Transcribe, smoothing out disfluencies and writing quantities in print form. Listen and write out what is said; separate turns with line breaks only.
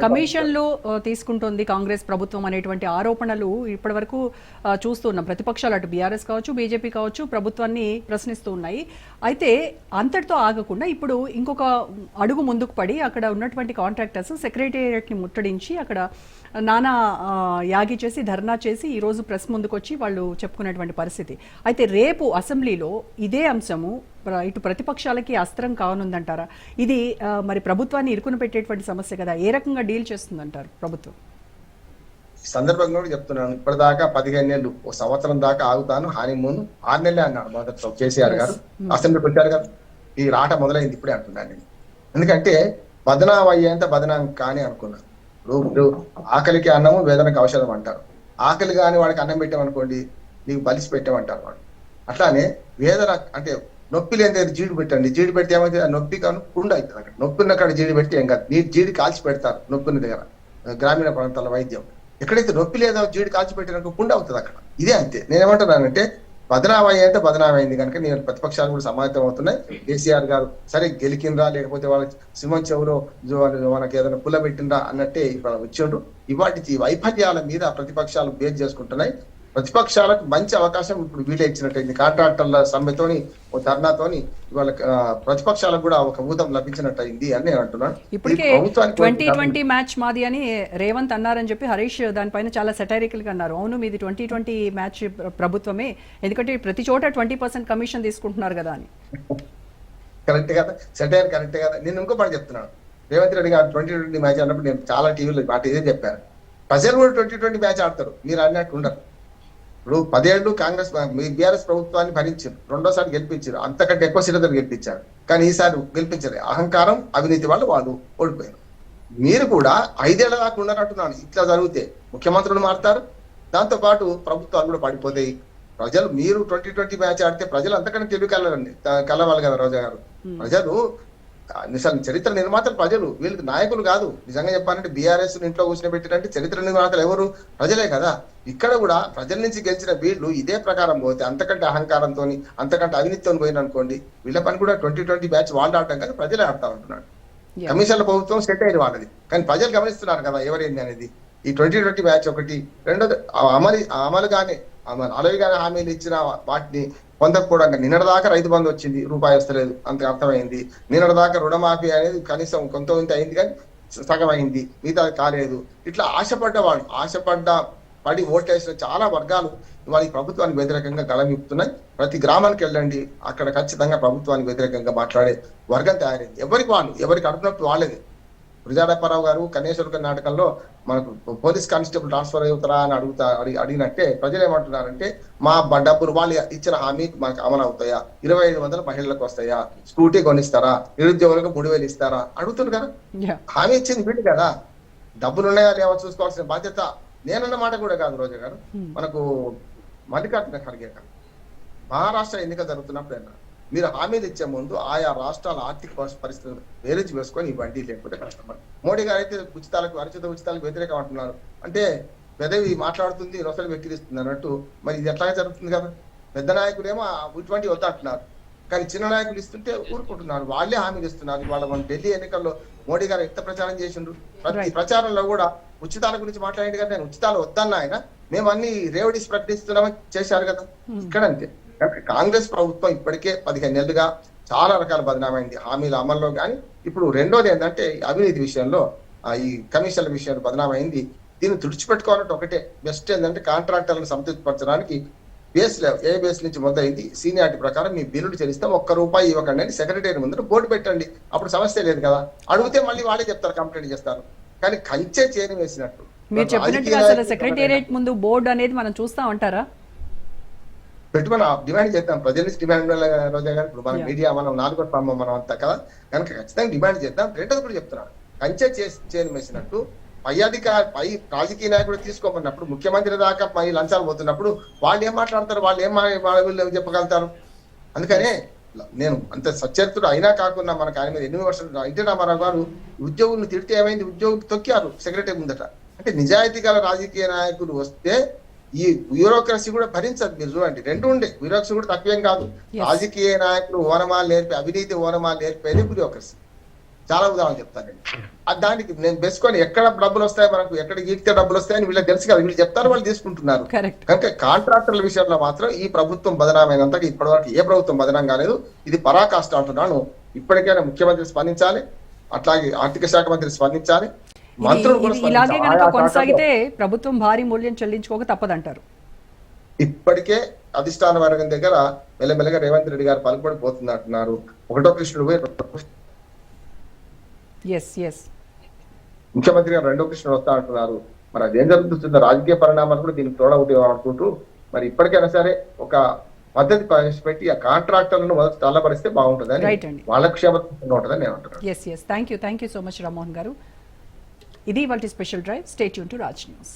కమిషన్లు తీసుకుంటోంది కాంగ్రెస్ ప్రభుత్వం అనేటువంటి ఆరోపణలు ఇప్పటివరకు చూస్తున్నాం. ప్రతిపక్షాలు అటు బీఆర్ఎస్ కావచ్చు, బీజేపీ కావచ్చు ప్రభుత్వాన్ని ప్రశ్నిస్తూ ఉన్నాయి. అయితే అంతటితో ఆగకుండా ఇప్పుడు ఇంకొక అడుగు ముందుకు పడి అక్కడ ఉన్నటువంటి కాంట్రాక్టర్స్ సెక్రటేరియట్ని ముట్టడించి అక్కడ నానా యాగి చేసి ధర్నా చేసి ఈరోజు ప్రెస్ ముందుకు వచ్చి వాళ్ళు చెప్పుకునేటువంటి పరిస్థితి. అయితే రేపు అసెంబ్లీలో ఇదే అంశము ఇటు ప్రతిపక్షాలకి అస్త్రం కానుందంటారా? ఇది మరి ప్రభుత్వాన్ని ఇరుకున పెట్టేటువంటి సమస్య కదా, ఏ రకంగా డీల్ చేస్తుందంటారు ప్రభుత్వం?
సందర్భంగా కూడా చెప్తున్నాను, ఇప్పటిదాకా 15 ఏళ్ళు ఒక సంవత్సరం దాకా ఆగుతాను, హానీమూన్ 6 నెలలే అన్నాడు మొదట్లో కేసీఆర్ గారు. అసెంబ్లీకి వచ్చారు కదా, ఈ రాట మొదలైంది ఇప్పుడే అంటున్నాను నేను. ఎందుకంటే బదనాం అయ్యేంత బదనాం కానీ అనుకున్నాను. ఇప్పుడు ఆకలికి అన్నము వేదనకు ఔషధం అంటారు. ఆకలి కానీ వాడికి అన్నం పెట్టామనుకోండి నీకు బలిసి పెట్టామంటారు వాడు. అట్లానే వేదన అంటే నొప్పి లేని దగ్గర జీడి పెట్టండి, జీడి పెడితే ఏమైతే నొప్పి కానీ పుండు అవుతుంది. అక్కడ నొప్పి ఉన్న కాడ జీడి పెడితే ఏం కాదు, నీ జీడి కాల్చి పెడతారు నొప్పి ఉన్న దగ్గర. గ్రామీణ ప్రాంతాల వైద్యం ఎక్కడైతే నొప్పి లేదో జీడి కాల్చి పెట్టినట్టు పుండు అవుతుంది అక్కడ. ఇదే అంతే. నేనేమంటున్నానంటే బదనామయ్య అంటే బదనామైంది కనుక నేను ప్రతిపక్షాలు కూడా సమాయత్తం అవుతున్నాయి. కేసీఆర్ గారు సరే గెలికిండ్రా లేకపోతే వాళ్ళ సింహం చెవులో మనకి ఏదైనా పుల్ల పెట్టిండ్రా అన్నట్టే ఇక్కడ వచ్చిండ్రు. ఇవాటి వైఫల్యాల మీద ప్రతిపక్షాలు బేస్ చేసుకుంటున్నాయి. ప్రతిపక్షాలకు మంచి అవకాశం ఇప్పుడు వీలే ఇచ్చినట్టయింది. కాంట్రాక్టర్ల సమ్మెతోని ఓ ధర్నాతోని ఇవాళ ప్రతిపక్షాలకు కూడా ఒక ఊతం లభించినట్టయింది అని నేను అంటున్నాను.
ఇప్పటికే 2020 మ్యాచ్ మాది అని రేవంత్ అన్నారని చెప్పి హరీష్ దానిపైన చాలా సెటైరికల్ గా అన్నారు. అవును మీది 2020 మ్యాచ్ ప్రభుత్వమే, ఎందుకంటే ప్రతి చోట 20% కమిషన్ తీసుకుంటున్నారు కదా అని.
కరెక్ట్ కదా, సెటైర్ కరెక్ట్ కదా. నేను ఇంకో మాట చెప్తున్నాను, రేవంత్ రెడ్డి గారు 2020 మ్యాచ్ అన్నప్పుడు నేను చాలా టీవీలో మాట ఇదే చెప్పాను. ప్రజలు కూడా 2020 మ్యాచ్ ఆడతారు, మీరు అన్నట్టు ఉండరు. ఇప్పుడు 10 ఏళ్ళు కాంగ్రెస్ బీఆర్ఎస్ ప్రభుత్వాన్ని భరించారు, రెండోసారి గెలిపించారు, అంతకంటే ఎక్కువ సీట్లతో గెలిపించారు. కానీ ఈసారి గెలిపించారు. అహంకారం అవినీతి వాళ్ళు ఓడిపోయారు. మీరు కూడా 5 ఏళ్ల దాకా ఉన్నారంటున్నాను. ఇట్లా జరిగితే ముఖ్యమంత్రులు మారుతారు, దాంతో పాటు ప్రభుత్వాలు కూడా పడిపోతాయి. ప్రజలు మీరు 2020 మ్యాచ్ ఆడితే ప్రజలు అంతకంటే తెలివి కలవాలి కదా రోజా గారు. ప్రజలు నిజాలు చరిత్ర నిర్మాతలు ప్రజలు, వీళ్ళకి నాయకులు కాదు. నిజంగా చెప్పాలంటే బీఆర్ఎస్ ఇంట్లో కూర్చొని పెట్టినట్టు చరిత్ర నిర్మాతలు ఎవరు? ప్రజలే కదా. ఇక్కడ కూడా ప్రజల నుంచి గెలిచిన వీళ్ళు ఇదే ప్రకారం పోతే అంతకంటే అహంకారంతో అంతకంటే అవినీతితో పోయిన అనుకోండి, వీళ్ళ పని కూడా 2020 మ్యాచ్ వాళ్ళు ఆడటం కదా, ప్రజలే ఆడతా ఉంటున్నాడు. కమిషన్ల ప్రభుత్వం సెట్ అయ్యేది వాళ్ళది, కానీ ప్రజలు గమనిస్తున్నారు కదా ఎవరైంది అనేది. ఈ 2020 మ్యాచ్ ఒకటి. రెండోది అమలుగానే హామీలు ఇచ్చిన వాటిని పొందకపోవడం. నిన్నటిదాకా రైతు బంధు వచ్చింది, రూపాయి వస్తలేదు, అంత అర్థమైంది. నిన్నటిదాకా రుణమాఫీ అనేది కనీసం కొంత అయింది కానీ సగం అయింది, మిగతా కాలేదు. ఇట్లా పడి ఓటేసిన చాలా వర్గాలు ఇవాళ ఈ ప్రభుత్వానికి వ్యతిరేకంగా గళమిప్పుతున్నాయి. ప్రతి గ్రామానికి వెళ్ళండి, అక్కడ ఖచ్చితంగా ప్రభుత్వానికి వ్యతిరేకంగా మాట్లాడే వర్గం తయారైంది. ఎవరికి అడుగునప్పుడు వాళ్ళది. గురజాడప్పారావు గారు కన్యాశుల్క నాటకంలో మనకు పోలీస్ కానిస్టేబుల్ ట్రాన్స్ఫర్ అవుతారా అని అడిగినట్టే ప్రజలు ఏమంటున్నారంటే మా డబ్బులు వాళ్ళు ఇచ్చిన హామీ మనకు అమలు అవుతాయా, 2500 మహిళలకు వస్తాయా, స్కూటీ కొనిస్తారా, నిరుద్యోగులకు 3000 ఇస్తారా అడుగుతున్నారు కదా. హామీ ఇచ్చింది వీళ్ళు కదా, డబ్బులు ఉన్నాయా లేవో చూసుకోవాల్సిన బాధ్యత నేనన్న మాట కూడా కాదు రోజా గారు. మనకు మల్లికార్జున ఖర్గే గారు మహారాష్ట్ర ఎన్నిక జరుగుతున్నప్పుడు మీరు హామీలు ఇచ్చే ముందు ఆయా రాష్ట్రాల ఆర్థిక పరిస్థితులు వేరేజ్ వేసుకొని ఇవ్వండి, లేకపోతే కష్టపడి. మోడీ గారు అయితే అరచిత ఉచితాలకు వ్యతిరేకం అంటున్నారు. అంటే పెదవి మాట్లాడుతుంది, రొసలు వెక్కిరిస్తుంది అన్నట్టు. మరి ఇది ఎట్లాగా జరుగుతుంది కదా. పెద్ద నాయకులేమో ఇటువంటి వద్ద అంటున్నారు, కానీ చిన్న నాయకులు ఇస్తుంటే ఊరుకుంటున్నారు. వాళ్ళే హామీలు ఇస్తున్నారు. వాళ్ళ మన ఢిల్లీ ఎన్నికల్లో మోడీ గారు ఎంత ప్రచారం చేసిండ్రు. ప్రతి ప్రచారంలో కూడా ఉచితాల గురించి మాట్లాడింది కదా. నేను ఉచితాలు వద్దన్న ఆయన, మేము అన్ని రేవడీస్ ప్రకటిస్తున్నామని చేశారు కదా. ఇక్కడ అంతే. కాంగ్రెస్ ప్రభుత్వం ఇప్పటికే 15 ఏళ్ళుగా చాలా రకాల బదనామైంది హామీల అమల్లో. కానీ ఇప్పుడు రెండోది ఏంటంటే అవినీతి విషయంలో, ఈ కమిషన్ల విషయంలో బదనామైంది. దీన్ని తుడిచిపెట్టుకోవాలంటే ఒకటే బెస్ట్ ఏంటంటే కాంట్రాక్టర్లను సంతృప్తిపరచడానికి ఏ బేస్ నుంచి మొదలైంది సీనియారిటీ ప్రకారం మీ బిల్లులు చెల్లిస్తాం, ₹1 ఇవ్వకండి అని సెక్రటరీ ముందు బోర్డు పెట్టండి. అప్పుడు సమస్య లేదు కదా. అడిగితే మళ్ళీ వాళ్ళే చెప్తారు, కంప్లైంట్ చేస్తారు. కానీ కంచె చేరి వేసినట్టు
మీరు చెప్పినట్టుగా సెక్రటేరియట్ ముందు బోర్డు అనేది మనం చూస్తా ఉంటారా?
పెట్టుకుని డిమాండ్ చేద్దాం. ప్రజల నుంచి డిమాండ్ రోజా గారు. ఇప్పుడు మన మీడియా మనం 4వ స్తంభం మనం అంతా కదా, కనుక ఖచ్చితంగా డిమాండ్ చేద్దాం. రెండోది కూడా చెప్తున్నాను, కంచె చేరి వేసినట్టు పై రాజకీయ నాయకుడు తీసుకోమన్నప్పుడు ముఖ్యమంత్రి దాకా పై లంచాలు పోతున్నప్పుడు వాళ్ళు ఏం మాట్లాడతారు, వాళ్ళు ఏం చెప్పగలుగుతారు. అందుకనే నేను అంత సచరిత్రుడు అయినా కాకుండా మనకు ఆయన మీద 8 వర్షాలు ఎన్టీ రామారావు గారు ఉద్యోగులను తిడితే ఏమైంది, ఉద్యోగులు తొక్కారు సెక్రటరీ ముందట. అంటే నిజాయితీ గల రాజకీయ నాయకులు వస్తే ఈ బ్యూరోక్రసీ కూడా భరించదు. మీరు చూడండి, రెండు ఉండే బ్యూరోక్రసీ కూడా తక్కువేం కాదు. రాజకీయ నాయకులు ఓనమాలు నేర్పి అవినీతి ఓనమాలు నేర్పేది బ్యూరోక్రసీ. చాలా ఉదాహరణ చెప్తానండి. దానికి నేను బెసుకొని ఎక్కడ డబ్బులు వస్తాయి మనకు, ఎక్కడ గీకితే డబ్బులు వస్తాయని వీళ్ళకి తెలుసు కదా, వీళ్ళు చెప్తారు, వాళ్ళు తీసుకుంటున్నారు.
కరెక్ట్.
కనుక కాంట్రాక్టర్ల విషయంలో మాత్రం ఈ ప్రభుత్వం బదనామైనంతగా ఇప్పటివరకు ఏ ప్రభుత్వం బదనం కాలేదు. ఇది పరాకాష్ట అంటున్నాను. ఇప్పటికైనా ముఖ్యమంత్రి స్పందించాలి, అట్లాగే ఆర్థిక శాఖ మంత్రి స్పందించాలి, మంత్రులు కూడా
ఇలాగే
స్పందించాలి.
కనుక
ఆయా
కొనసాగితే
శాఖల్లో
ప్రభుత్వం భారీ మూల్యం చెల్లించుకోక తప్పదంటారు.
ఇప్పటికే అధిష్టాన వర్గం దగ్గర మెల్లమెల్లగా రేవంత్ రెడ్డి గారు పలుకుబడిపోతుంది అంటున్నారు. ఒకటో కృష్ణుడు పోయి
ఎస్
ముఖ్యమంత్రి గారు రెండో కృష్ణుడు వస్తా అంటున్నారు. మరి అదేం జరుగుతుందో రాజకీయ పరిణామాలు కూడా దీనికి తోడవుతాయి అనుకుంటూ మరి ఇప్పటికైనా సరే ఒక పద్ధతి ప్రవేశపెట్టి ఆ కాంట్రాక్టర్లను మొదటి తల్లబరిస్తే బాగుంటుందని,
రైట్ అండి.
వాళ్ళ క్షేమం ఉంటుందని నేను అంటున్నాను.
Yes thank you so much Rammohan garu. ఇది ఇవాల్టి special drive. Stay tune to Raj news.